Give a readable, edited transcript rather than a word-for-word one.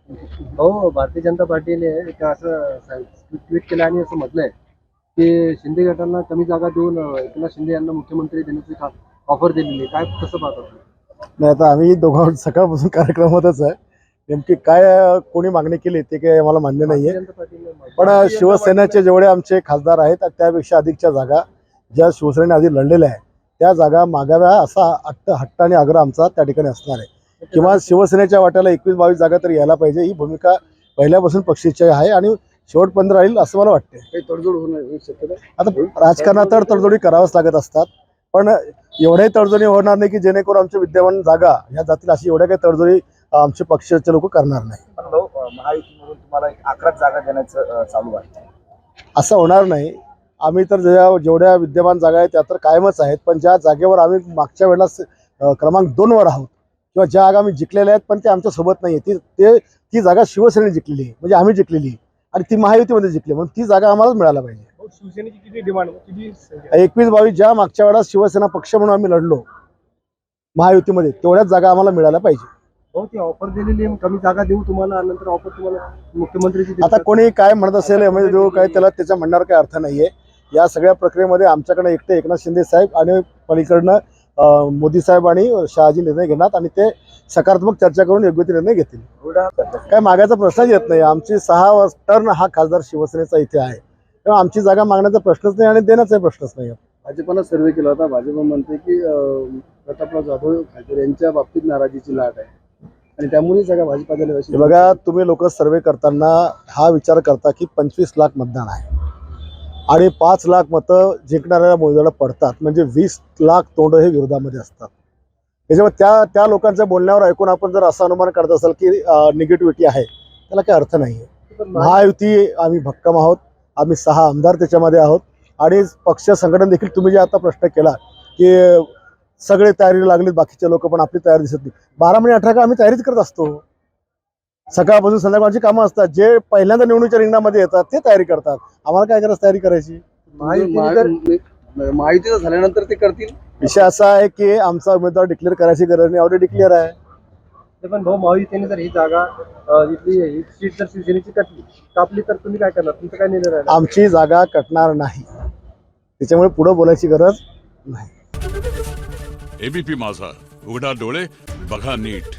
हो, भारतीय जनता पार्टीने एक असं ट्विट केलं आणि असं म्हटलंय की शिंदे गटांना कमी जागा देऊन एकनाथ शिंदे यांना मुख्यमंत्री देण्याची ऑफर दिलेली आहे. काय कसं पाहता तुम्ही? नाही, आता आम्ही दोघं सकाळपासून कार्यक्रमातच आहे. नेमकी काय कोणी मागणी केली ते काही आम्हाला मान्य नाहीये. भारतीय जनता पार्टीने पण शिवसेनेचे जेवढे आमचे खासदार आहेत त्यापेक्षा अधिकच्या जागा ज्या शिवसेनेने आधी लढलेल्या आहेत त्या जागा मागाव्या असा हट्ट आणि आग्रह आमचा त्या ठिकाणी असणार आहे. किंवा शिवसेनेच्या वाट्याला 21-22 जागा तरी यायला पाहिजे ही भूमिका पहिल्यापासून पक्षाची आहे आणि शेवटपर्यंत राहील असं मला वाटते. काही तडजोड होणार शक्यता? आता राजकारणात तर तडजोडी कराव्याच लागत असतात, पण एवढ्याही तडजोडी होणार नाही की जेणेकरून आमच्या विद्यमान जागा ह्या जातील अशी एवढ्या काही तडजोडी आमचे पक्षाचे लोक करणार नाही. पण भाऊ, महायुतीमधून तुम्हाला 11 जागा देण्याचं चालू आहे. असं होणार नाही. आम्ही तर जेवढ्या विद्यमान जागा आहेत त्या तर कायमच आहेत, पण ज्या जागेवर आम्ही मागच्या वेळेला क्रमांक 2 वर आहोत किंवा ज्या जागा आम्ही जिंकलेल्या आहेत पण ते आमच्या सोबत नाही आहे, ती जागा शिवसेनेने जिंकलेली आहे, म्हणजे आम्ही जिंकलेली आणि ती महायुतीमध्ये जिंकली, म्हणून ती जागा आम्हालाच मिळायला पाहिजे. शिवसेनेची किती डिमांड, किती 21-22 ज्या मागच्या वेळेला शिवसेना पक्ष म्हणून आम्ही लढलो महायुतीमध्ये तेवढ्याच जागा आम्हाला मिळायला पाहिजे. हो, ती ऑफर दिलेली आहे, कमी जागा देऊ तुम्हाला, नंतर ऑफर तुम्हाला मुख्यमंत्रीची दिली. आता कोणी काय म्हणत असेल म्हणजे जो काय त्याला त्याच्या म्हणण्यावर काही अर्थ नाहीये. या सगळ्या प्रक्रियेमध्ये आमच्याकडे एकटे एकनाथ शिंदे साहेब आणि पलीकडनं मोदी साहेब आणि शहाजी निर्णय घेणार आणि ते सकारात्मक चर्चा करून योग्य ते निर्णय घेतील. काय मागायचा प्रश्नच येत नाही. आमची 6 टर्न हा खासदार शिवसेनेचा इथे आहे, तेव्हा आमची जागा मागण्याचा प्रश्नच नाही आणि देण्याचा प्रश्नच नाही. भाजपनं सर्वे केला होता. भाजप म्हणते की प्रतापराव जाधव खासदार यांच्या बाबतीत नाराजीची लाट आहे आणि त्यामुळे जागा भाजपाला. बघा, तुम्ही लोक सर्वे करताना हा विचार करता की 25 लाख मतदान आहे आणि 5 लाख मतं जिंकणाऱ्या मोदीला पडतात, म्हणजे 20 लाख तोंड हे विरोधामध्ये असतात. त्याच्यामुळे त्या लोकांच्या बोलण्यावर ऐकून आपण जर असा अनुमान करत असाल की निगेटिव्हिटी आहे, त्याला काही अर्थ नाही आहे. महायुती आम्ही भक्कम आहोत, आम्ही 6 आमदार त्याच्यामध्ये आहोत आणि पक्ष संघटन देखील. तुम्ही जे आता प्रश्न केला की सगळे तयारीला लागलेत, बाकीचे लोक पण आपली तयारी दिसत नाही. 12 महिने 18 आपण तयारीच करत असतो. सकाळपासून संध्याकाळची कामं असतात. जे पहिल्यांदा निवडणुकीच्या रिंगणामध्ये येतात ते तयारी करतात. आम्हाला काय करायचं तयारी करायची? महायुतीचं झाल्यानंतर ते करतील. विषय असा आहे की आमचा उमेदवार डिक्लेअर करायची गरज नाही, ऑलरेडी डिक्लेअर आहे. पण भाऊ, महायुतीने जर ही जागा ही सीट जर शिवसेनेची कापली तर तुम्ही काय करणार? तुमचं काय निर्णय राहील? आमची जागा कटणार नाही, त्याच्यामुळे पुढे बोलायची गरज नाही. एबीपी माझा, उघडा डोळे बघा नीट.